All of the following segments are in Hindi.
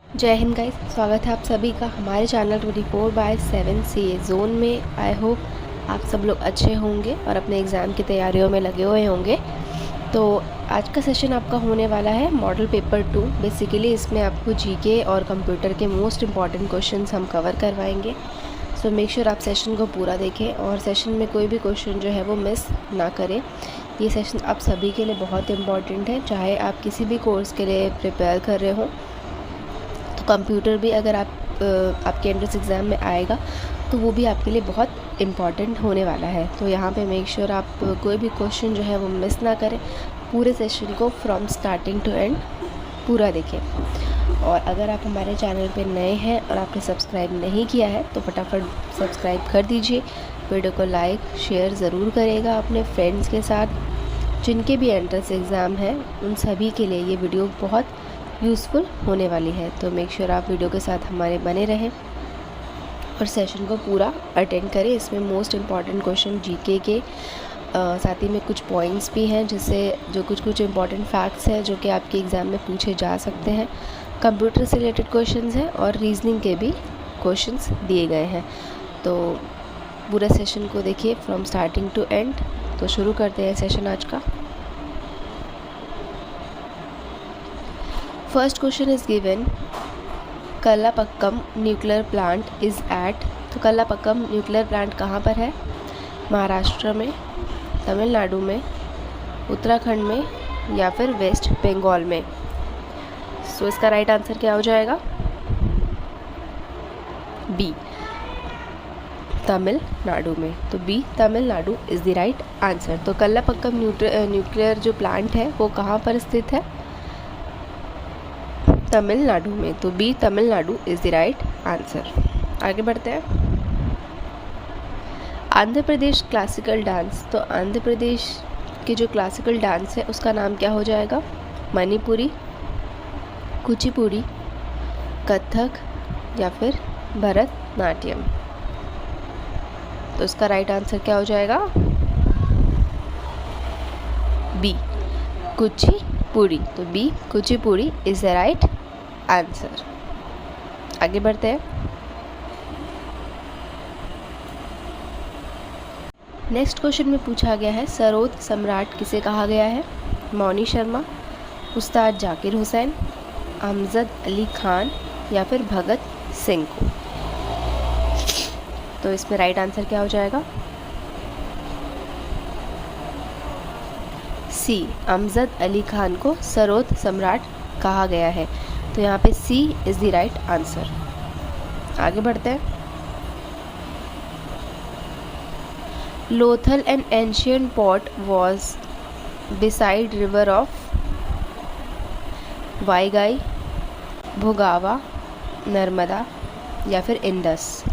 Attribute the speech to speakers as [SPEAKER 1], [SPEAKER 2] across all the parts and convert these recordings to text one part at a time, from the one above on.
[SPEAKER 1] जय हिंद गाइस, स्वागत है आप सभी का हमारे चैनल 24/7 CA जोन में। आई होप आप सब लोग अच्छे होंगे और अपने एग्ज़ाम की तैयारियों में लगे हुए होंगे। तो आज का सेशन आपका होने वाला है मॉडल पेपर 2। बेसिकली इसमें आपको जीके और कंप्यूटर के मोस्ट इम्पॉर्टेंट क्वेश्चंस हम कवर करवाएंगे। सो मेक श्योर आप सेशन को पूरा देखें और सेशन में कोई भी क्वेश्चन जो है वो मिस ना करें। ये सेशन आप सभी के लिए बहुत इम्पॉर्टेंट है, चाहे आप किसी भी कोर्स के लिए प्रिपेयर कर रहे हो। कंप्यूटर भी अगर आपके एंट्रेंस एग्ज़ाम में आएगा तो वो भी आपके लिए बहुत इम्पॉर्टेंट होने वाला है। तो यहाँ पे मेक श्योर आप कोई भी क्वेश्चन जो है वो मिस ना करें, पूरे सेशन को फ्रॉम स्टार्टिंग टू एंड पूरा देखें। और अगर आप हमारे चैनल पे नए हैं और आपने सब्सक्राइब नहीं किया है तो फटाफट सब्सक्राइब कर दीजिए। वीडियो को लाइक शेयर ज़रूर करेगा अपने फ्रेंड्स के साथ। जिनके भी एंट्रेंस एग्ज़ाम हैं उन सभी के लिए ये वीडियो बहुत यूज़फुल होने वाली है। तो मेक श्योर आप वीडियो के साथ हमारे बने रहें और सेशन को पूरा अटेंड करें। इसमें मोस्ट इम्पॉर्टेंट क्वेश्चन जीके के साथ ही में कुछ पॉइंट्स भी हैं, जिससे जो कुछ इम्पॉर्टेंट फैक्ट्स हैं जो कि आपके एग्ज़ाम में पूछे जा सकते हैं। कंप्यूटर से रिलेटेड क्वेश्चंस हैं और रीजनिंग के भी क्वेश्चंस दिए गए हैं। तो पूरे सेशन को देखिए फ्रॉम स्टार्टिंग टू एंड। तो शुरू करते हैं सेशन आज का। First question is given, Kalpakkam nuclear plant is at. तो कल्लापक्कम न्यूक्लियर प्लांट कहाँ पर है? महाराष्ट्र में, तमिलनाडु में, उत्तराखंड में या फिर वेस्ट बंगाल में। सो इसका राइट आंसर क्या हो जाएगा? बी, तमिलनाडु में। तो B, Tamil Nadu is the right answer. तो कल्लापक्कम न्यूक्लियर जो प्लांट है वो कहाँ पर स्थित है? तमिलनाडु में। तो B, Tamil Nadu is the right answer. आगे बढ़ते हैं। Andhra Pradesh classical dance. तो आंध्र प्रदेश के जो क्लासिकल डांस है उसका नाम क्या हो जाएगा? मणिपुरी, कुचिपुड़ी, कथक या फिर भरतनाट्यम। तो इसका राइट आंसर क्या हो जाएगा? बी, कुचिपुड़ी। तो B, Kuchipudi is the right answer. आगे बढ़ते हैं। नेक्स्ट क्वेश्चन में पूछा गया है, सरोद सम्राट किसे कहा गया है? मौनी शर्मा, उस्ताद जाकिर हुसैन, अमजद अली खान या फिर भगत सिंह को। तो इसमें राइट आंसर क्या हो जाएगा? सी, अमजद अली खान को सरोद सम्राट कहा गया है। तो यहाँ पे सी इज़ द राइट आंसर। आगे बढ़ते हैं। Lothal an ancient port was beside river of Vaigai, भोगावा, नर्मदा या फिर इंडस।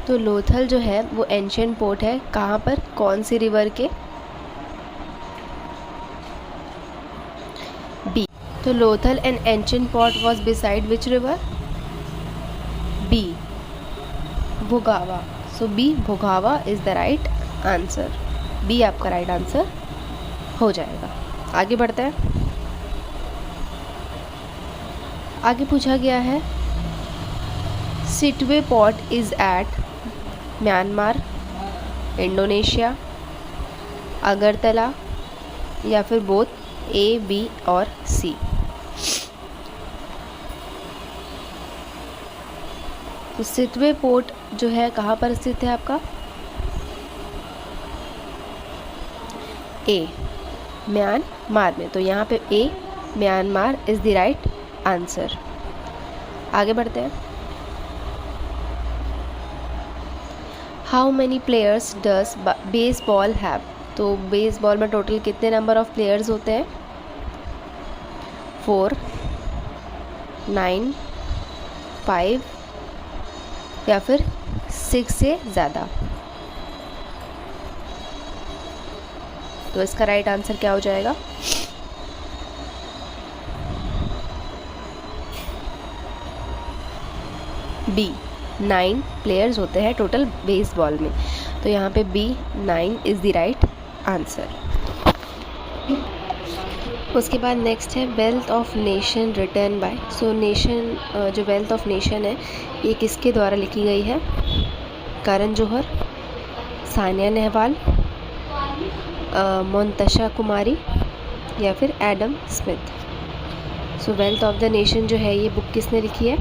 [SPEAKER 1] तो लोथल जो है वो एंशियंट पोर्ट है कहाँ पर? कौन सी रिवर के? बी, तो Lothal an ancient port was beside which river? B, Bhogava. So B, Bhogava is the right answer. B आपका राइट आंसर हो जाएगा। आगे बढ़ते हैं। आगे पूछा गया है, Sittwe port is at Myanmar, Indonesia, Agartala या फिर बोथ ए, बी और सी। तो सिटवे पोर्ट जो है कहाँ पर स्थित है आपका? ए, म्यांमार में। तो यहाँ पे A, Myanmar is the right answer. आगे बढ़ते हैं। How many players does baseball have? तो बेसबॉल में टोटल कितने नंबर ऑफ प्लेयर्स होते हैं? 4, 9, 5 या फिर 6 से ज़्यादा। तो इसका राइट आंसर क्या हो जाएगा? बी, 9 प्लेयर्स होते हैं टोटल बेसबॉल में। तो यहाँ पे B, 9 is the right answer. उसके बाद नेक्स्ट है wealth of nation written by. So nation, जो वेल्थ ऑफ नेशन है ये किसके द्वारा लिखी गई है? करण जौहर, सानिया नेहवाल, मोंतशा कुमारी या फिर Adam Smith. So wealth of the nation जो है ये बुक किसने लिखी है?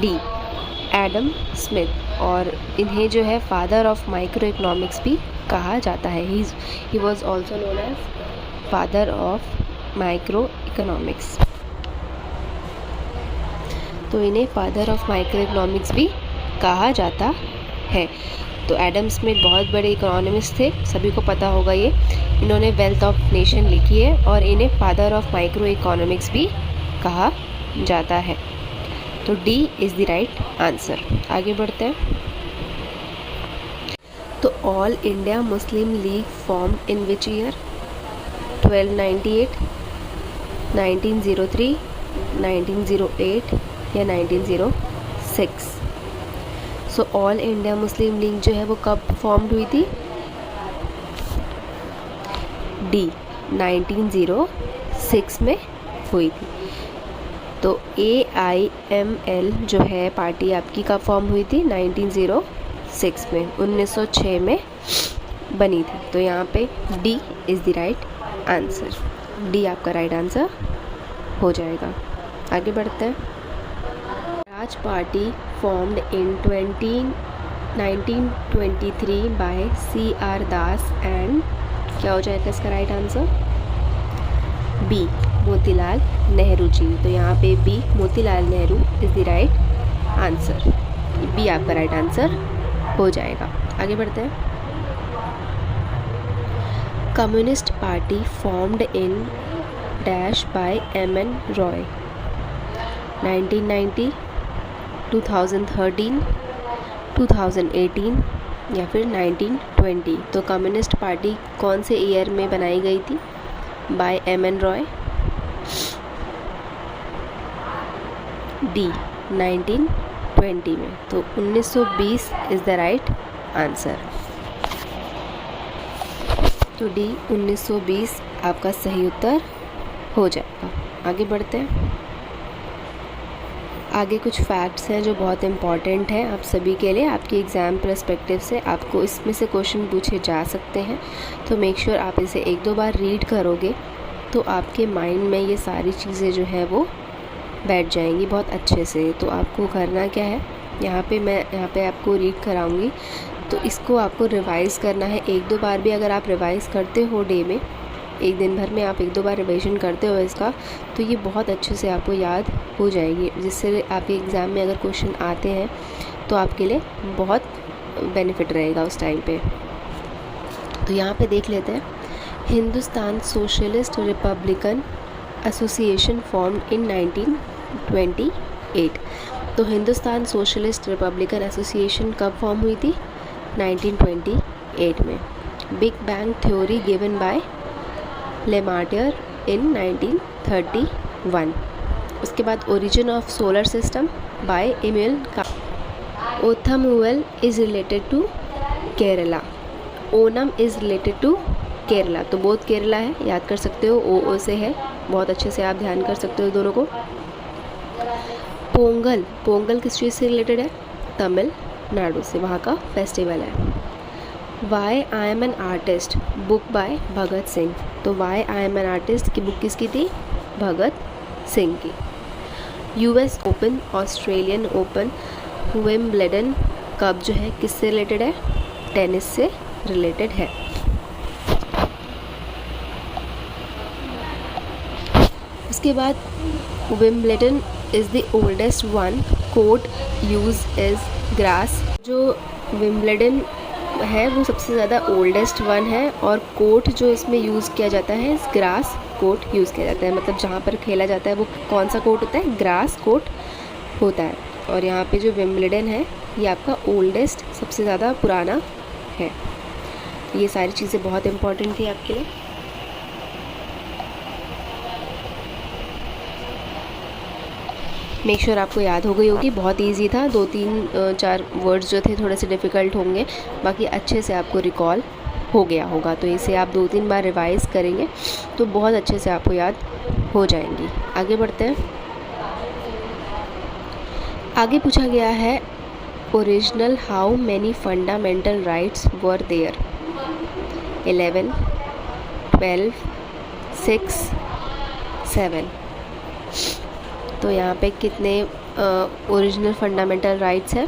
[SPEAKER 1] D, Adam Smith. और इन्हें जो है फादर ऑफ माइक्रो इकोनॉमिक्स भी कहा जाता है। He was also known as father of micro economics. तो इन्हें फादर ऑफ माइक्रो इकोनॉमिक्स भी कहा जाता है। तो एडम स्मिथ बहुत बड़े इकोनॉमिस्ट थे, सभी को पता होगा ये। इन्होंने वेल्थ ऑफ नेशन लिखी है और इन्हें फादर ऑफ माइक्रो इकोनॉमिक्स भी कहा जाता है। तो D is the right answer. आगे बढ़ते हैं। तो all India Muslim league formed in which year? 1298, 1903, 1908 या 1906। So all India Muslim league जो है वो कब फॉर्म्ड हुई थी? डी, 1906 में हुई थी। तो AIML जो है पार्टी आपकी कब फॉर्म हुई थी? 1906 में, 1906 में बनी थी। तो यहाँ पे D is the right answer. D आपका राइट आंसर हो जाएगा। आगे बढ़ते हैं। Raj party formed in 1923 by CR Das and, क्या हो जाएगा इसका right answer? B, Motilal Nehru ji. तो यहाँ पे B, Motilal Nehru is the right answer. B आपका राइट आंसर हो जाएगा। आगे बढ़ते हैं। Communist party formed in dash by MN Roy. 1990, 2013, 2018 या फिर 1920। तो कम्युनिस्ट पार्टी कौन से ईयर में बनाई गई थी बाय MN रॉय? डी, 1920 में। तो 1920 इज़ द राइट आंसर। तो डी, 1920 आपका सही उत्तर हो जाएगा। आगे बढ़ते हैं। आगे कुछ फैक्ट्स हैं जो बहुत इम्पॉर्टेंट हैं आप सभी के लिए, आपके एग्ज़ाम पर्सपेक्टिव से आपको इसमें से क्वेश्चन पूछे जा सकते हैं। तो मेक श्योर आप इसे एक दो बार रीड करोगे तो आपके माइंड में ये सारी चीज़ें जो है वो बैठ जाएंगी बहुत अच्छे से। तो आपको करना क्या है, मैं यहाँ पे आपको रीड कराऊंगी, तो इसको आपको रिवाइज़ करना है। एक दो बार भी अगर आप रिवाइज़ करते हो डे में, एक दिन भर में आप एक दो बार रिवीजन करते हो इसका, तो ये बहुत अच्छे से आपको याद हो जाएगी, जिससे आपके एग्ज़ाम में अगर क्वेश्चन आते हैं तो आपके लिए बहुत बेनिफिट रहेगा उस टाइम पे। तो यहाँ पे देख लेते हैं। Hindustan socialist republican association formed in 1928। तो हिंदुस्तान सोशलिस्ट रिपब्लिकन एसोसिएशन कब फॉर्म हुई थी? 1928 में। Big bang theory given by Lemaitre in 1931। उसके बाद origin of solar system by एमिल ओथमुअल is related to Kerala. Onam is related to Kerala. तो बोथ केरला है, याद कर सकते हो, ओ से है, बहुत अच्छे से आप ध्यान कर सकते हो दोनों को। पोंगल, पोंगल किस चीज़ से रिलेटेड है? तमिलनाडु से, वहाँ का फेस्टिवल है। Why I am an artist book by Bhagat Singh. तो why I am an artist की बुक किसकी थी? भगत सिंह की। US open, Australian open, Wimbledon cup जो है किससे रिलेटेड है? टेनिस से रिलेटेड है। उसके बाद Wimbledon is the oldest one, court use is grass. जो विंबलडन है वो सबसे ज़्यादा ओल्डेस्ट वन है, और कोर्ट जो इसमें यूज़ किया जाता है ग्रास कोर्ट यूज़ किया जाता है। मतलब जहाँ पर खेला जाता है वो कौन सा कोर्ट होता है? ग्रास कोर्ट होता है। और यहाँ पे जो विंबलडन है ये आपका ओल्डेस्ट, सबसे ज़्यादा पुराना है। ये सारी चीज़ें बहुत इंपॉर्टेंट थी आपके लिए। मेक श्योर आपको याद हो गई होगी, बहुत इजी था। 2-3-4 वर्ड्स जो थे थोड़े से डिफ़िकल्ट होंगे, बाकी अच्छे से आपको रिकॉल हो गया होगा। तो इसे आप 2-3 बार रिवाइज़ करेंगे तो बहुत अच्छे से आपको याद हो जाएंगी। आगे बढ़ते हैं। आगे पूछा गया है original how many fundamental rights were there? 11, 12, 6, 7। तो यहाँ पे कितने ओरिजिनल फंडामेंटल राइट्स हैं?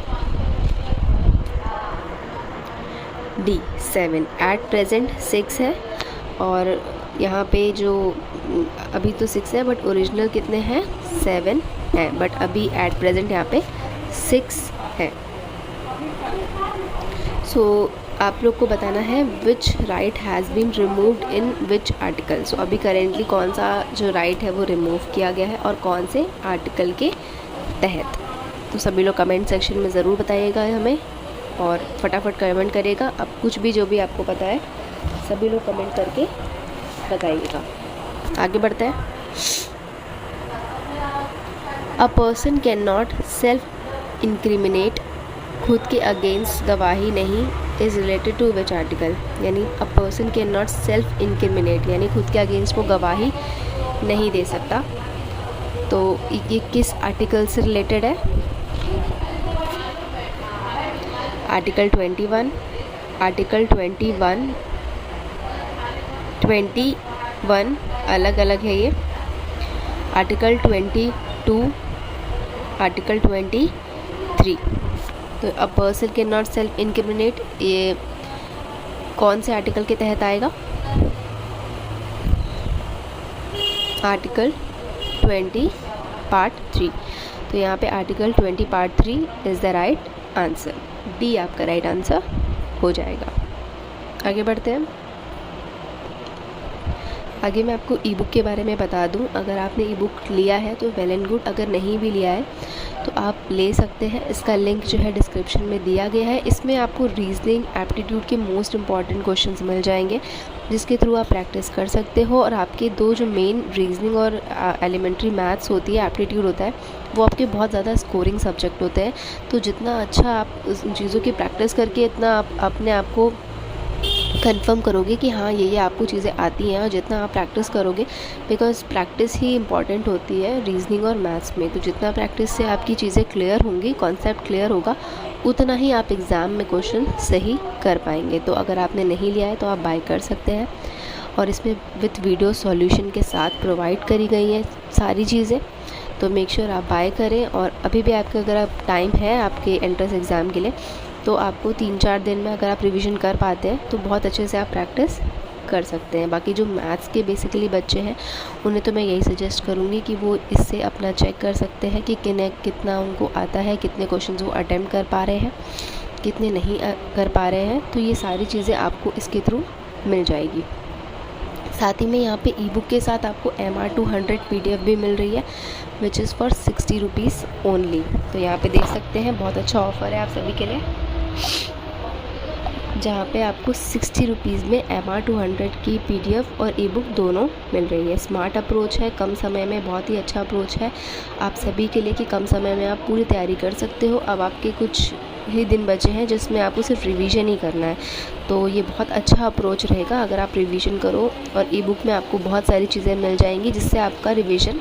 [SPEAKER 1] डी 7। एट प्रेजेंट 6 है, और यहाँ पे जो अभी तो 6 है बट ओरिजिनल कितने हैं? 7 है, बट अभी एट प्रेजेंट यहाँ पे 6 है। सो आप लोग को बताना है which right has been removed in which article. So अभी करेंटली कौन सा जो राइट है वो रिमूव किया गया है और कौन से आर्टिकल के तहत। तो सभी लोग कमेंट सेक्शन में ज़रूर बताइएगा हमें, और फटाफट कमेंट करिएगा। अब कुछ भी जो भी आपको पता है सभी लोग कमेंट करके बताइएगा। आगे बढ़ते हैं। A person can not self incriminate, खुद के अगेंस्ट गवाही नहीं, is related to which article? यानी a person can not self incriminate यानी खुद के अगेंस्ट वो गवाही नहीं दे सकता। तो ये किस आर्टिकल से रिलेटेड है? आर्टिकल 21, आर्टिकल 21 अलग अलग है ये, आर्टिकल 22, आर्टिकल 23। तो a person can not self incriminate ये कौन से आर्टिकल के तहत आएगा? Article 20 part 3। तो यहाँ पे article 20 part 3 is the right answer. D आपका राइट आंसर हो जाएगा। आगे बढ़ते हैं। आगे मैं आपको ई बुक के बारे में बता दूं। अगर आपने ई बुक लिया है तो वेल एंड गुड, अगर नहीं भी लिया है तो आप ले सकते हैं। इसका लिंक जो है डिस्क्रिप्शन में दिया गया है। इसमें आपको रीजनिंग एप्टीट्यूड के मोस्ट इंपॉर्टेंट क्वेश्चंस मिल जाएंगे, जिसके थ्रू आप प्रैक्टिस कर सकते हो। और आपके दो जो मेन रीजनिंग और एलिमेंट्री मैथ्स होती है, एप्टीट्यूड होता है, वो आपके बहुत ज़्यादा स्कोरिंग सब्जेक्ट होते हैं। तो जितना अच्छा आप उन चीज़ों की प्रैक्टिस करके इतना आप अपने आप को कंफर्म करोगे कि हाँ ये आपको चीज़ें आती हैं, और जितना आप प्रैक्टिस करोगे, बिकॉज प्रैक्टिस ही इंपॉर्टेंट होती है रीजनिंग और मैथ्स में। तो जितना प्रैक्टिस से आपकी चीज़ें क्लियर होंगी, कॉन्सेप्ट क्लियर होगा, उतना ही आप एग्ज़ाम में क्वेश्चन सही कर पाएंगे। तो अगर आपने नहीं लिया है तो आप बाय कर सकते हैं, और इसमें विथ वीडियो सॉल्यूशन के साथ प्रोवाइड करी गई हैं सारी चीज़ें। तो मेक श्योर आप बाय करें। और अभी भी आपका अगर आप टाइम है आपके एंट्रेंस एग्ज़ाम के लिए, तो आपको 3-4 दिन में अगर आप रिवीजन कर पाते हैं तो बहुत अच्छे से आप प्रैक्टिस कर सकते हैं। बाकी जो मैथ्स के बेसिकली बच्चे हैं उन्हें तो मैं यही सजेस्ट करूँगी कि वो इससे अपना चेक कर सकते हैं कि कितना उनको आता है, कितने क्वेश्चंस वो अटेम्प्ट कर पा रहे हैं, कितने नहीं कर पा रहे हैं। तो ये सारी चीज़ें आपको इसके थ्रू मिल जाएगी। साथ ही में यहाँ पे ई बुक के साथ आपको MR200 PDF भी मिल रही है, which is for 60 rupees only. तो यहाँ पे देख सकते हैं बहुत अच्छा ऑफ़र है आप सभी के लिए, जहाँ पे आपको 60 रुपीज़ में MR200 की PDF और ई बुक दोनों मिल रही है। स्मार्ट अप्रोच है, कम समय में बहुत ही अच्छा अप्रोच है आप सभी के लिए कि कम समय में आप पूरी तैयारी कर सकते हो। अब आपके कुछ ही दिन बचे हैं जिसमें आपको सिर्फ रिवीजन ही करना है, तो ये बहुत अच्छा अप्रोच रहेगा अगर आप रिवीजन करो। और ई बुक में आपको बहुत सारी चीज़ें मिल जाएंगी जिससे आपका रिवीजन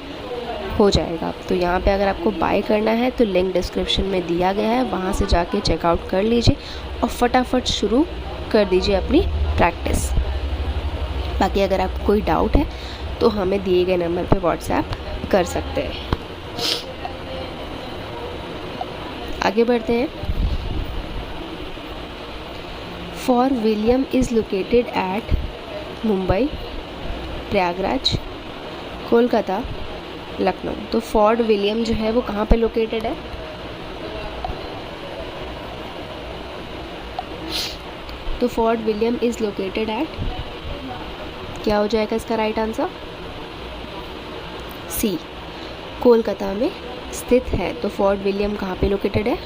[SPEAKER 1] हो जाएगा। तो यहाँ पे अगर आपको बाय करना है तो लिंक डिस्क्रिप्शन में दिया गया है, वहाँ से जाके चेकआउट कर लीजिए और फटाफट शुरू कर दीजिए अपनी प्रैक्टिस। बाकी अगर आपको कोई डाउट है तो हमें दिए गए नंबर पे व्हाट्सएप कर सकते हैं। आगे बढ़ते हैं। Fort William is located at Mumbai, Prayagraj, Kolkata, Lucknow. तो फोर्ट विलियम जो है वो कहाँ पे लोकेटेड है? तो Fort William is located eight, क्या हो जाएगा इसका राइट आंसर? सी, कोलकाता में स्थित है। तो फोर्ट विलियम कहाँ पे लोकेटेड है?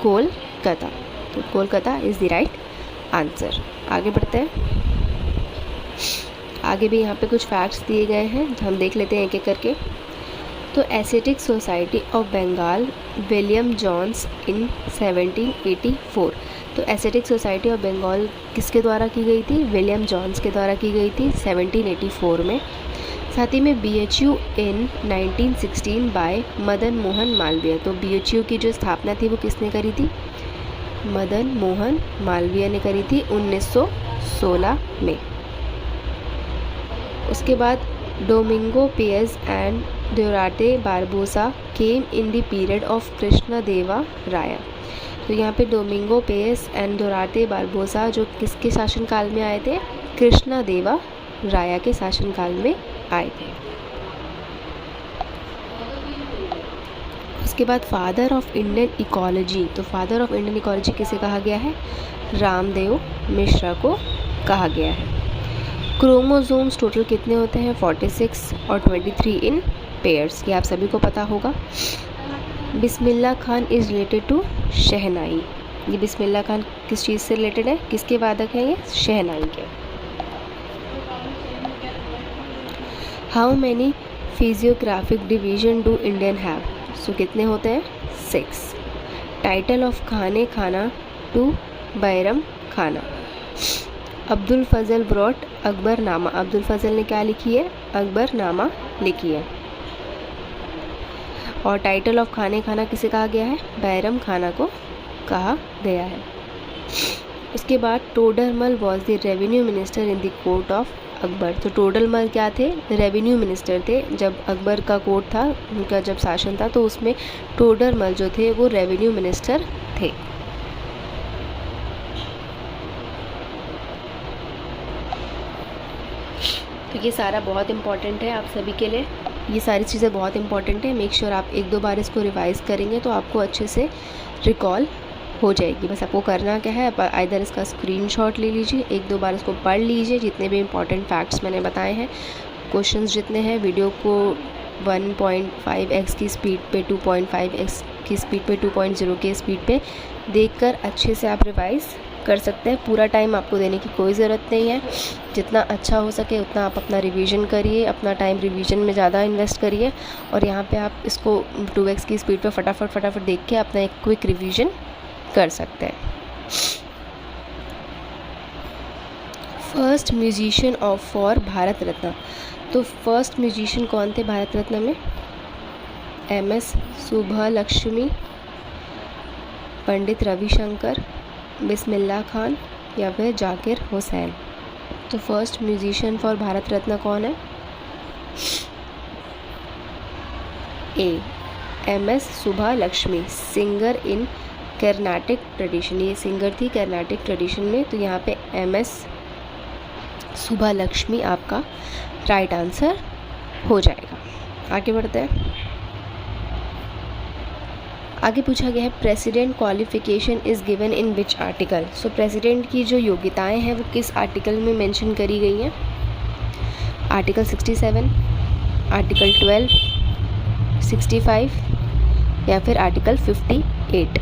[SPEAKER 1] कोलकाता। तो Kolkata is the right answer. आगे बढ़ते हैं। आगे भी यहाँ पे कुछ फैक्ट्स दिए गए हैं, हम देख लेते हैं एक एक करके। तो aesthetic society of Bengal William Jones in 1784। तो एस्थेटिक सोसाइटी ऑफ बंगाल किसके द्वारा की गई थी? विलियम जॉन्स के द्वारा की गई थी 1784 में। साथ ही में BHU इन 1916 बाय मदन मोहन मालवीय। तो BHU की जो स्थापना थी वो किसने करी थी? मदन मोहन मालवीय ने करी थी 1916 में। उसके बाद Domingo Paes and Duarte Barbosa came in the period of Krishna Deva Raya. तो यहाँ पे Domingo Paes and Duarte Barbosa जो किसके शासनकाल में आए थे? कृष्ण देवा राया के शासनकाल में आए थे। उसके बाद फादर ऑफ इंडियन इकोलॉजी। तो फादर ऑफ इंडियन इकोलॉजी किसे कहा गया है? रामदेव मिश्रा को कहा गया है। क्रोमोसोम्स टोटल कितने होते हैं? 46 और 23 इन पेयर्स। ये आप सभी को पता होगा। Bismillah Khan is related to शहनाई। ये बिस्मिल्लाह खान किस चीज़ से रिलेटेड है? किसके वादक हैं ये? शहनाई के। How many physiographic division do Indian have? So कितने होते हैं? 6। टाइटल ऑफ खाने खाना टू बैरम खाना। अब्दुल फजल ब्रॉट अकबरनामा। अब्दुल फजल ने क्या लिखी है? अकबरनामा लिखी है। और टाइटल ऑफ खाने खाना किसे कहा गया है? बैरम खाना को कहा गया है। उसके बाद Todarmal was the revenue minister in the court of Akbar. तो टोडरमल क्या थे? रेवेन्यू मिनिस्टर थे। जब अकबर का कोर्ट था, उनका जब शासन था, तो उसमें टोडरमल जो थे वो रेवेन्यू मिनिस्टर थे। तो ये सारा बहुत इम्पॉर्टेंट है आप सभी के लिए। ये सारी चीज़ें बहुत इंपॉर्टेंट है। मेक श्योर आप 1-2 बार इसको रिवाइज़ करेंगे तो आपको अच्छे से रिकॉल हो जाएगी। बस आपको करना क्या है, आइदर इसका स्क्रीनशॉट ले लीजिए, 1-2 बार इसको पढ़ लीजिए, जितने भी इंपॉर्टेंट फैक्ट्स मैंने बताए हैं, क्वेश्चंस जितने हैं, वीडियो को 1.5x की स्पीड पे, 2.5x की स्पीड पे, 2.0 की स्पीड पे देखकर अच्छे से आप रिवाइज़ कर सकते हैं। पूरा टाइम आपको देने की कोई ज़रूरत नहीं है। जितना अच्छा हो सके उतना आप अपना रिवीजन करिए, अपना टाइम रिवीजन में ज़्यादा इन्वेस्ट करिए। और यहाँ पे आप इसको 2x की स्पीड पे फटाफट देख के अपना एक क्विक रिवीजन कर सकते हैं। First musician of for Bharat Ratna. तो फर्स्ट म्यूजिशियन कौन थे भारत रत्न में? MS सुब्बलक्ष्मी, पंडित रविशंकर, बिस्मिल्लाह खान या फिर जाकिर हुसैन। तो फर्स्ट म्यूजिशियन फॉर भारत रत्न कौन है? A MS Subbulakshmi, singer in Carnatic tradition. ये सिंगर थी कर्नाटिक ट्रेडिशन में। तो यहाँ पे MS सुब्बलक्ष्मी आपका राइट आंसर हो जाएगा। आगे बढ़ते हैं। आगे पूछा गया है president qualification is given in which article. So president की जो योग्यताएं हैं वो किस आर्टिकल में मेंशन करी गई हैं? आर्टिकल 67, आर्टिकल 12, 65 या फिर आर्टिकल 58।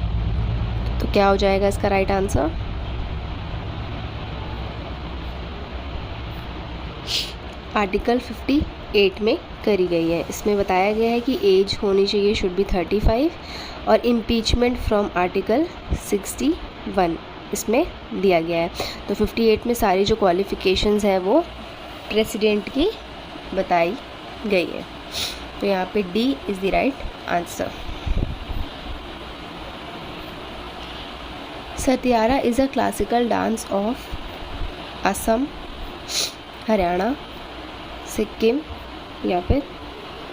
[SPEAKER 1] तो क्या हो जाएगा इसका राइट आंसर? आर्टिकल 58 में करी गई है। इसमें बताया गया है कि एज होनी चाहिए शुड बी 35 और इम्पीचमेंट फ्रॉम आर्टिकल 61 इसमें दिया गया है। तो 58 में सारी जो क्वालिफ़िकेशंस है वो प्रेसिडेंट की बताई गई है। तो यहाँ पे D is the right answer. Sattriya is a classical dance of Assam, Haryana, Sikkim या फिर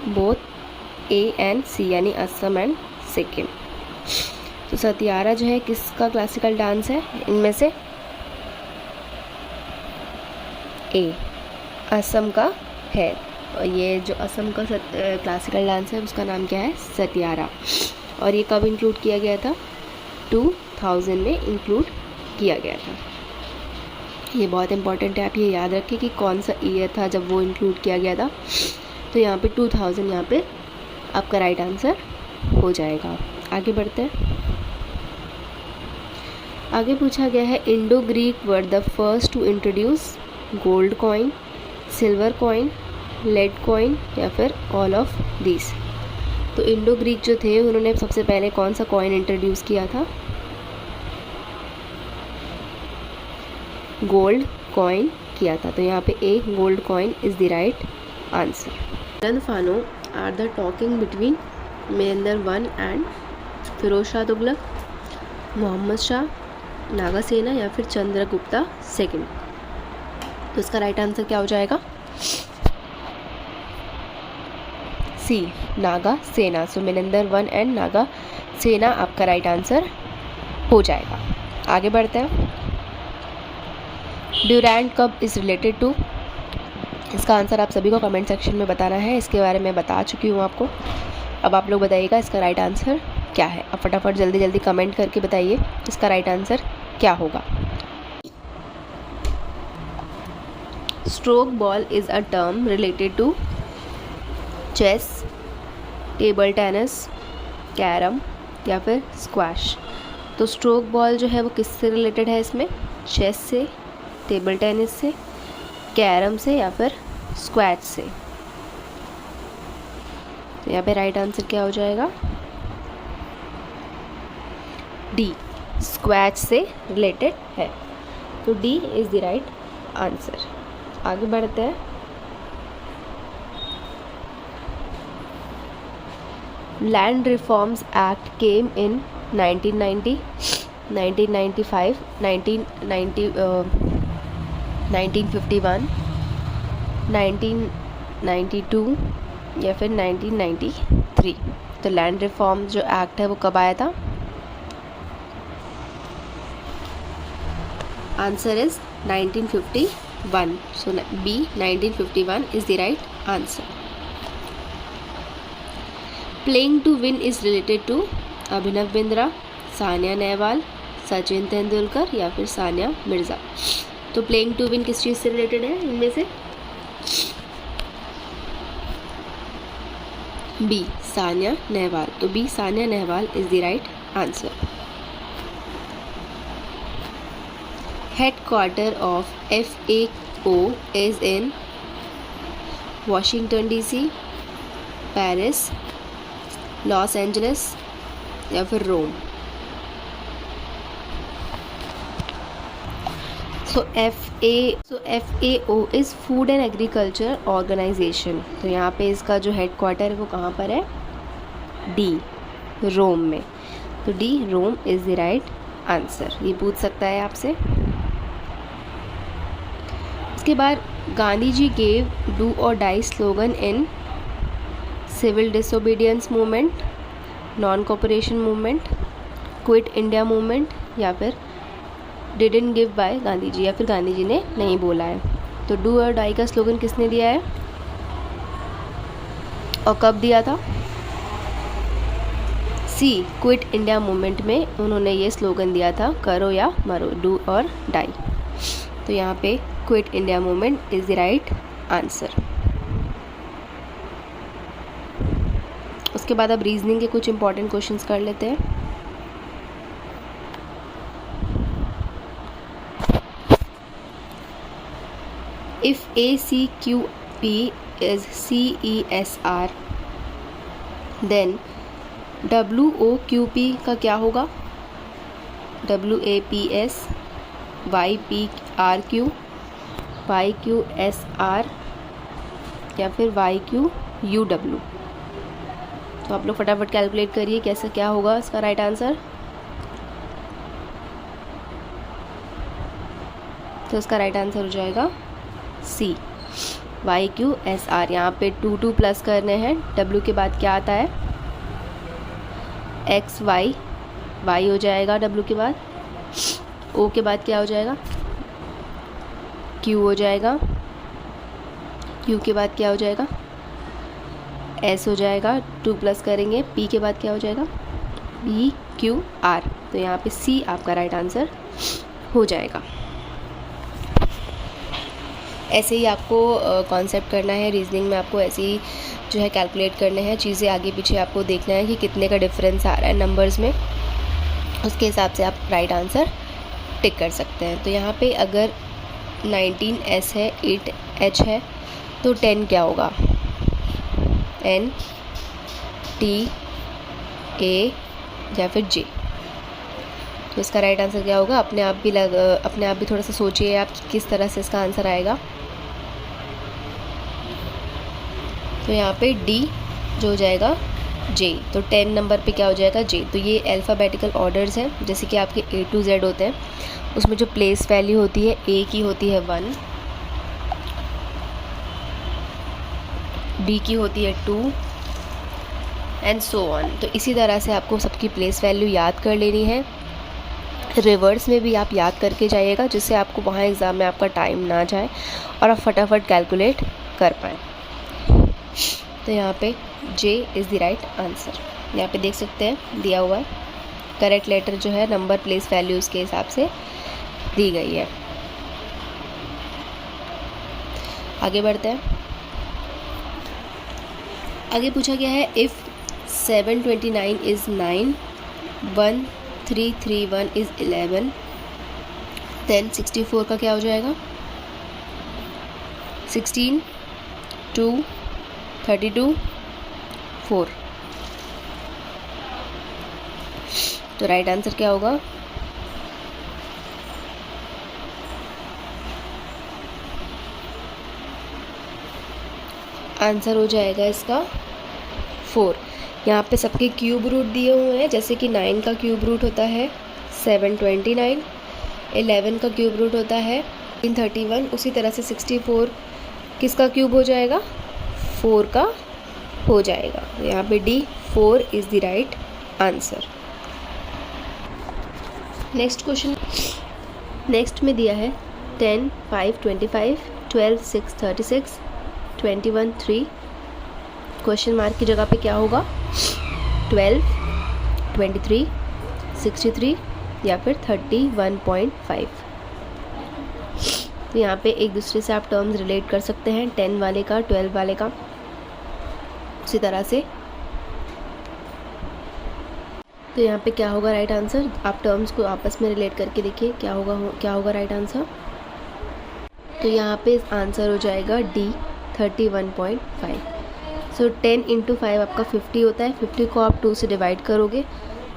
[SPEAKER 1] बोथ A and C यानी असम एंड सिक्किम। तो सतियारा जो है किसका क्लासिकल डांस है इनमें से? A असम का है। और ये जो असम का क्लासिकल डांस है उसका नाम क्या है? सतियारा। और ये कब इंक्लूड किया गया था? 2000 में इंक्लूड किया गया था। ये बहुत इंपॉर्टेंट है, आप ये याद रखें कि कौन सा ईयर था जब वो इंक्लूड किया गया था। तो यहाँ पे 2000 यहाँ पे आपका राइट आंसर हो जाएगा। आगे बढ़ते हैं। आगे पूछा गया है Indo Greek were the first to introduce gold coin, silver coin, lead coin या फिर ऑल ऑफ दिस। तो इंडो ग्रीक जो थे उन्होंने सबसे पहले कौन सा कॉइन इंट्रोड्यूस किया था? गोल्ड कॉइन किया था। तो यहाँ पे A gold coin is the right answer. चंद फानो are the talking between Mahendra one and Firoz Shah Tughlaq, Mohammad Shah, Nagasena या फिर चंद्रगुप्ता सेकंड। तो इसका राइट आंसर क्या हो जाएगा? सी नागा सेना। सो महेंद्र वन एंड नागा सेना आपका राइट आंसर हो जाएगा। आगे बढ़ते हैं। ड्यूरैंड कप इज़ रिलेटेड टू, इसका आंसर आप सभी को कमेंट सेक्शन में बताना है। इसके बारे में बता चुकी हूँ आपको। अब आप लोग बताइएगा इसका राइट आंसर क्या है। अब फटाफट जल्दी जल्दी कमेंट करके बताइए इसका राइट आंसर क्या होगा। Stroke ball is a term related to chess, table tennis, carrom या फिर स्क्वैश। तो स्ट्रोक बॉल जो है वो किससे रिलेटेड है इसमें? चेस से, टेबल टेनिस से, कैरम से या फिर स्क्वैश से। तो यहाँ पे राइट आंसर क्या हो जाएगा? डी स्क्वैश से रिलेटेड है। तो D is the right answer. आगे बढ़ते हैं। लैंड रिफॉर्म्स एक्ट केम इन 1990, 1995, 1951, 1992 या फिर 1993। तो लैंड रिफॉर्म जो एक्ट है वो कब आया था? Answer is 1951। So B 1951 is the right answer. Playing to win is related to Abhinav Bindra, Sania Nehwal, Sachin Tendulkar या फिर सानिया मिर्ज़ा। तो प्लेइंग टू विन किस चीज़ से रिलेटेड है इनमें से? बी सानिया नेहवाल। तो B Sania Nehwal is the right answer. Headquarter of FAO is in Washington DC, Paris, Los Angeles या फिर Rome. So FAO is food and agriculture organization. तो यहाँ पे इसका जो हेडक्वार्टर है वो कहाँ पर है? डी रोम में। तो D Rome is the right answer. ये पूछ सकता है आपसे। इसके बाद Gandhi ji gave do or die slogan in civil disobedience movement, non cooperation movement, quit India movement या फिर didn't give by Gandhi ji, या फिर गांधी जी ने नहीं बोला है। तो डू और डाई का स्लोगन किसने दिया है और कब दिया था? सी क्विट इंडिया मूवमेंट में उन्होंने ये स्लोगन दिया था, करो या मरो, डू और डाई। तो यहाँ पे quit India movement is the right answer. उसके बाद अब रीजनिंग के कुछ इंपॉर्टेंट क्वेश्चंस कर लेते हैं। If ACQP is CESR, then WOQP का क्या होगा? WAPS, YPRQ, YQSR या फिर YQUW। तो आप लोग फटाफट कैलकुलेट करिए कैसे क्या होगा इसका राइट आंसर। तो इसका राइट आंसर हो जाएगा सी YQSR। यहाँ पे 2 प्लस करने हैं। W के बाद क्या आता है? XY, Y हो जाएगा W के बाद। O के बाद क्या हो जाएगा? Q हो जाएगा। Q के बाद क्या हो जाएगा? S हो जाएगा। 2 प्लस करेंगे। P के बाद क्या हो जाएगा? PQR। तो यहाँ पे C आपका राइट आंसर हो जाएगा। ऐसे ही आपको कॉन्सेप्ट करना है। रीजनिंग में आपको ऐसे ही जो है कैलकुलेट करने हैं चीज़ें, आगे पीछे आपको देखना है कि कितने का डिफरेंस आ रहा है नंबर्स में। उसके हिसाब से आप राइट आंसर टिक कर सकते हैं। तो यहाँ पे अगर 19S है, 8H है, तो 10 क्या होगा? N T A या फिर J। तो इसका राइट आंसर क्या होगा? अपने आप भी थोड़ा सा सोचिए आप किस तरह से इसका आंसर आएगा। तो यहाँ पे D जो हो जाएगा J, तो 10 नंबर पे क्या हो जाएगा? J। तो ये अल्फ़ाबेटिकल ऑर्डर्स हैं, जैसे कि आपके A to Z होते हैं, उसमें जो प्लेस वैल्यू होती है A की होती है 1, B की होती है 2 एंड सो ऑन। तो इसी तरह से आपको सबकी प्लेस वैल्यू याद कर लेनी है। रिवर्स में भी आप याद करके जाइएगा, जिससे आपको वहाँ एग्ज़ाम में आपका टाइम ना जाए और आप फटाफट कैलकुलेट कर पाएँ। तो यहाँ पे J is the right answer. यहाँ पे देख सकते हैं दिया हुआ है, करेक्ट लेटर जो है नंबर प्लेस वैल्यू उसके हिसाब से दी गई है। आगे बढ़ते हैं। आगे पूछा गया है इफ़ 729 इज़ 9, 1331 इज़ 11, देन 64 का क्या हो जाएगा? 16, 2, 32, 4। तो राइट आंसर क्या होगा? आंसर हो जाएगा इसका 4। यहाँ पे सबके क्यूब रूट दिए हुए हैं, जैसे कि 9 का क्यूब रूट होता है 729, 11 का क्यूब रूट होता है 31, उसी तरह से 64 किसका क्यूब हो जाएगा? 4 का हो जाएगा। तो यहाँ पे D 4 is the right answer. Next question, next में दिया है 10 5 25, 12 6 36, 21 3। क्वेश्चन मार्क की जगह पे क्या होगा? 12, 23, 63 या फिर 31.5। तो यहाँ पे एक दूसरे से आप टर्म्स रिलेट कर सकते हैं, 10 वाले का 12 वाले का, उसी तरह से। तो यहाँ पे क्या होगा राइट आंसर? आप टर्म्स को आपस में रिलेट करके देखिए क्या होगा राइट आंसर। तो यहाँ पे आंसर हो जाएगा D 31.5। सो 10 इंटू 5 आपका 50 होता है, 50 को आप 2 से डिवाइड करोगे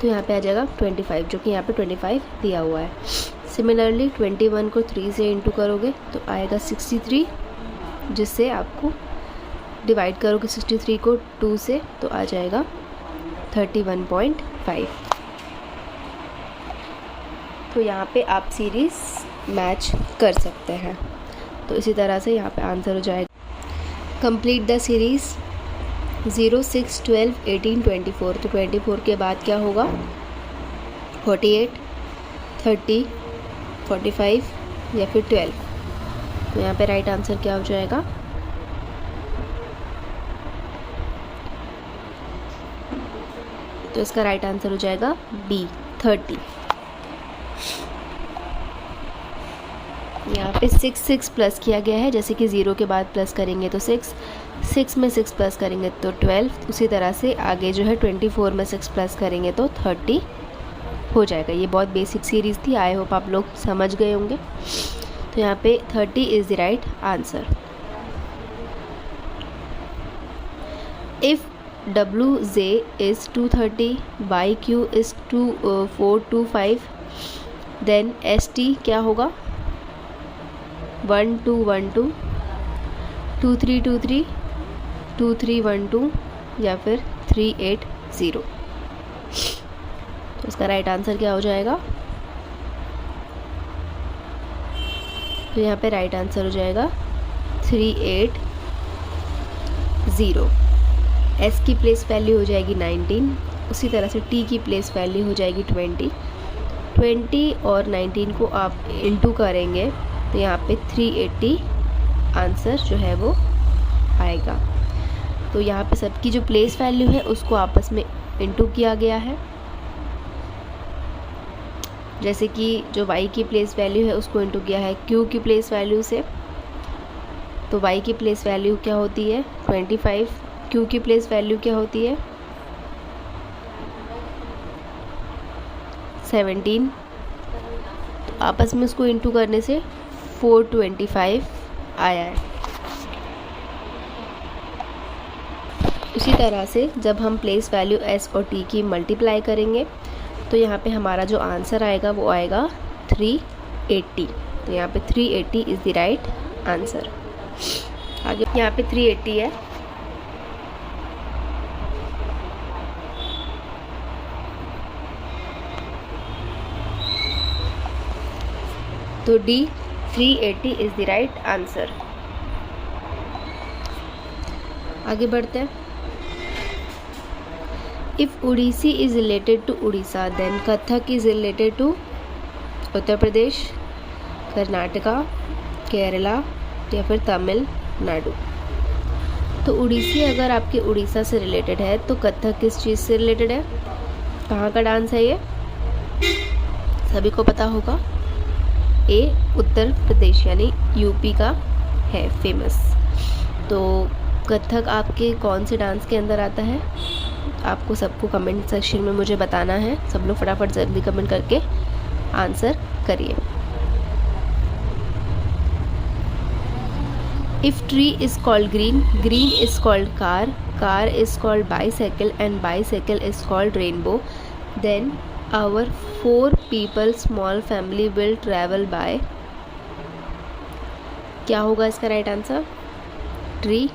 [SPEAKER 1] तो यहाँ पे आ जाएगा 25, जो कि यहाँ पे 25 दिया हुआ है। सिमिलरली 21 को 3 से इंटू करोगे तो आएगा 63, जिससे आपको डिवाइड करोगे 63 को 2 से तो आ जाएगा 31.5। तो यहाँ पे आप सीरीज़ मैच कर सकते हैं। तो इसी तरह से यहाँ पे आंसर हो जाएगा कंप्लीट द सीरीज़ 0 6 12 18 24। तो 24 के बाद क्या होगा? 48, 30, 45 या फिर 12। तो यहाँ पे राइट आंसर क्या हो जाएगा? तो इसका राइट आंसर हो जाएगा B 30। यहाँ पे 6 प्लस किया गया है, जैसे कि 0 के बाद प्लस करेंगे तो 6 में 6 प्लस करेंगे तो 12, उसी तरह से आगे जो है 24 में 6 प्लस करेंगे तो 30 हो जाएगा। ये बहुत बेसिक सीरीज़ थी, आई होप आप लोग समझ गए होंगे। तो यहाँ पे 30 is the right answer. If WJ is 230, YQ is 425, then ST क्या होगा? 1212, 2323, 2312 या फिर 380। तो इसका राइट आंसर क्या हो जाएगा? तो यहाँ पे राइट आंसर हो जाएगा 380। S की प्लेस वैल्यू हो जाएगी 19, उसी तरह से T की प्लेस वैल्यू हो जाएगी 20 और 19 को आप इंटू करेंगे तो यहाँ पे 380 आंसर जो है वो आएगा। तो यहाँ पे सबकी जो प्लेस वैल्यू है उसको आपस में इंटू किया गया है, जैसे कि जो y की प्लेस वैल्यू है उसको इंटू किया है q की प्लेस वैल्यू से। तो y की प्लेस वैल्यू क्या होती है? 25। q की प्लेस वैल्यू क्या होती है? 17। तो आपस में उसको इंटू करने से 425 आया है। उसी तरह से जब हम प्लेस वैल्यू एस और टी की मल्टीप्लाई करेंगे तो यहाँ पे हमारा जो आंसर आएगा वो आएगा 380। तो यहाँ पे 380 इज़ द राइट आंसर। आगे यहाँ पे 380 है। तो D 380 is the right answer. आगे बढ़ते हैं। If Odissi is related to Orissa then Kathak is related to Uttar Pradesh, Karnataka, Kerala या फिर तमिलनाडु। तो उड़ीसी अगर आपके उड़ीसा से रिलेटेड है तो कथक किस चीज़ से रिलेटेड है? कहाँ का डांस है ये? सभी को पता होगा। ए उत्तर प्रदेश यानी यूपी का है फेमस। तो कथक आपके कौन से डांस के अंदर आता है? आपको सबको कमेंट सेक्शन में मुझे बताना है। सब लोग फटाफट जल्दी कमेंट करके आंसर करिए। If tree is called green, green is called car, car is called bicycle and bicycle is called rainbow, then our 4 people small family will travel by. क्या होगा इसका right answer? Tree,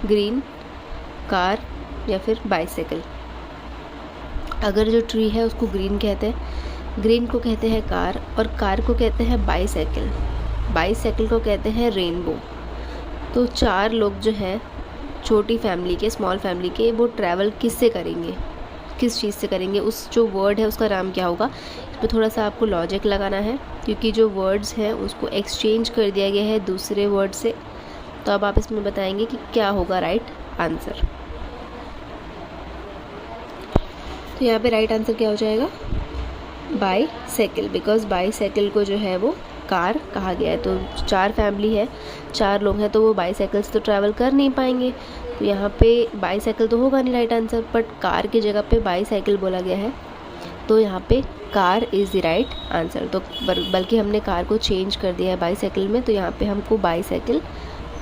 [SPEAKER 1] green, car या फिर बाईसाइकिल। अगर जो ट्री है उसको ग्रीन कहते हैं, ग्रीन को कहते हैं कार और कार को कहते हैं बाईसाइकिल, बाईसाइकिल को कहते हैं रेनबो। तो 4 लोग जो हैं छोटी फैमिली के, स्मॉल फैमिली के, वो ट्रैवल किससे करेंगे, किस चीज़ से करेंगे? उस जो वर्ड है उसका नाम क्या होगा? इस पर थोड़ा सा आपको लॉजिक लगाना है क्योंकि जो वर्ड्स हैं उसको एक्सचेंज कर दिया गया है दूसरे वर्ड से। तो अब आप इसमें बताएंगे कि क्या होगा राइट आंसर। तो यहाँ पे राइट आंसर क्या हो जाएगा? बाईसाइकिल, बिकॉज बाईसाइकिल को जो है वो कार कहा गया है। तो 4 फैमिली है, 4 लोग हैं, तो वो बाईसाइकिल से तो ट्रैवल कर नहीं पाएंगे। तो यहाँ पे बाईसाइकिल तो होगा नहीं राइट आंसर, बट कार की जगह पे बाईसाइकिल बोला गया है। तो यहाँ पे car is the right answer. तो बल्कि हमने कार को चेंज कर दिया है बाईसाइकिल में। तो यहाँ पे हमको बाईसाइकिल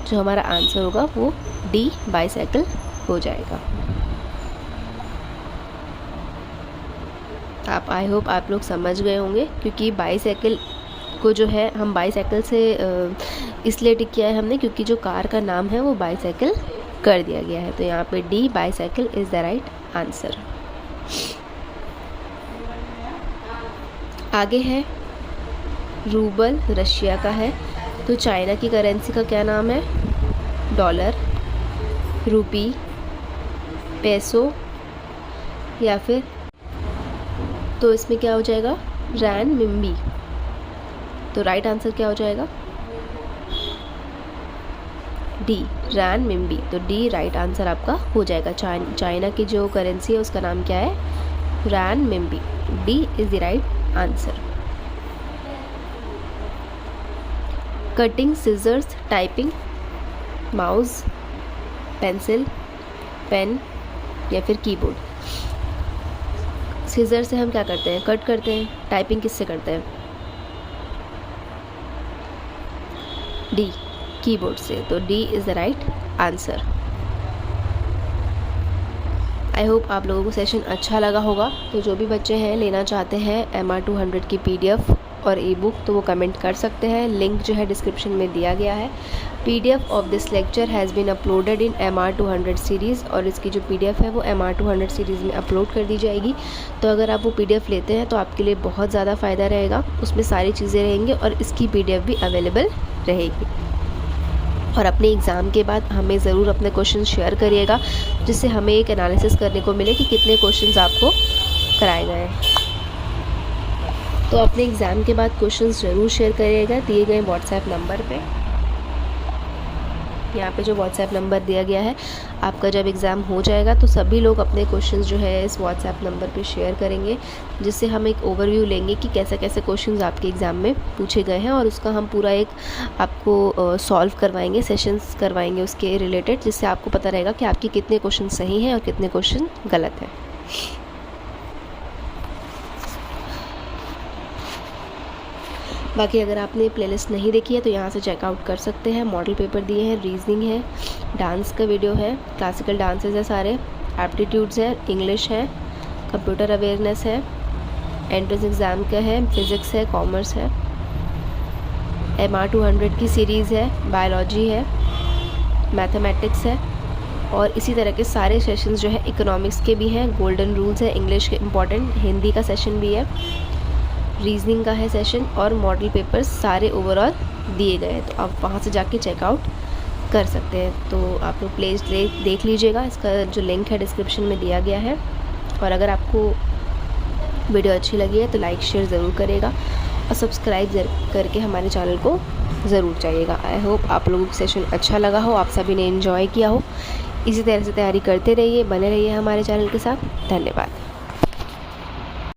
[SPEAKER 1] जो हमारा आंसर होगा वो डी बाईसाइकिल हो जाएगा। आप आई होप आप लोग समझ गए होंगे क्योंकि बाईसाइकिल को जो है हम बाईसाइकिल से इसलिए टिक किया है हमने क्योंकि जो कार का नाम है वो बाईसाइकिल कर दिया गया है। तो यहाँ पे D bicycle is the right answer. आगे है रूबल, रशिया का है। तो चाइना की करेंसी का क्या नाम है? डॉलर, रुपी, पैसो या फिर, तो इसमें क्या हो जाएगा? रैन मिम्बी। तो राइट आंसर क्या हो जाएगा? डी रैन मिम्बी। तो डी राइट आंसर आपका हो जाएगा। चाइना की जो करेंसी है उसका नाम क्या है? रैन मिम्बी। D is the right answer. Cutting, scissors, typing, mouse, pencil, pen या फिर कीबोर्ड। सीजर से हम क्या करते हैं? कट करते हैं। टाइपिंग किससे करते हैं? डी कीबोर्ड से। तो D is the right answer. I hope आप लोगों को सेशन अच्छा लगा होगा। तो जो भी बच्चे हैं लेना चाहते हैं MR200 की PDF और ई बुक तो वो कमेंट कर सकते हैं। लिंक जो है डिस्क्रिप्शन में दिया गया है। PDF of this lecture has been uploaded in MR200 series. और इसकी जो PDF है वो MR200 सीरीज़ में अपलोड कर दी जाएगी। तो अगर आप वो PDF लेते हैं तो आपके लिए बहुत ज़्यादा फ़ायदा रहेगा। उसमें सारी चीज़ें रहेंगी और इसकी PDF भी अवेलेबल रहेगी। और अपने एग्ज़ाम के बाद हमें ज़रूर अपने क्वेश्चन शेयर करिएगा जिससे हमें एक एनालिसिस करने को मिले कि कितने क्वेश्चंस आपको कराए गए हैं। तो अपने एग्ज़ाम के बाद क्वेश्चंस ज़रूर शेयर करिएगा दिए गए व्हाट्सएप नंबर पे। यहाँ पे जो व्हाट्सएप नंबर दिया गया है, आपका जब एग्ज़ाम हो जाएगा तो सभी लोग अपने क्वेश्चंस जो है इस व्हाट्सएप नंबर पे शेयर करेंगे, जिससे हम एक ओवरव्यू लेंगे कि कैसे कैसे क्वेश्चंस आपके एग्ज़ाम में पूछे गए हैं और उसका हम पूरा एक आपको सॉल्व करवाएंगे, सेशंस करवाएंगे उसके रिलेटेड, जिससे आपको पता रहेगा कि आपके कितने क्वेश्चन सही हैं और कितने क्वेश्चन गलत हैं। बाकी अगर आपने प्लेलिस्ट नहीं देखी है तो यहाँ से चेकआउट कर सकते हैं। मॉडल पेपर दिए हैं, रीजनिंग है डांस का वीडियो है, क्लासिकल डांसेस है सारे, एप्टीट्यूड्स है, इंग्लिश है, कंप्यूटर अवेयरनेस है, एंट्रेंस एग्ज़ाम का है, फिज़िक्स है, कॉमर्स है, MR 200 की सीरीज़ है, बायोलॉजी है, मैथमेटिक्स है, और इसी तरह के सारे सेशंस जो है इकोनॉमिक्स के भी हैं, गोल्डन रूल्स है, इंग्लिश के इम्पॉर्टेंट, हिंदी का सेशन भी है, रीजनिंग का है सेशन, और मॉडल पेपर्स सारे ओवरऑल दिए गए हैं। तो आप वहाँ से जाके चेकआउट कर सकते हैं। तो आप लोग प्लीज़ देख लीजिएगा, इसका जो लिंक है डिस्क्रिप्शन में दिया गया है। और अगर आपको वीडियो अच्छी लगी है तो लाइक शेयर ज़रूर करेगा और सब्सक्राइब करके हमारे चैनल को ज़रूर चाहिएगा। आई होप आप लोगों को सेशन अच्छा लगा हो, आप सभी ने एंजॉय किया हो। इसी तरह से तैयारी करते रहिए, बने रहिए हमारे चैनल के साथ। धन्यवाद।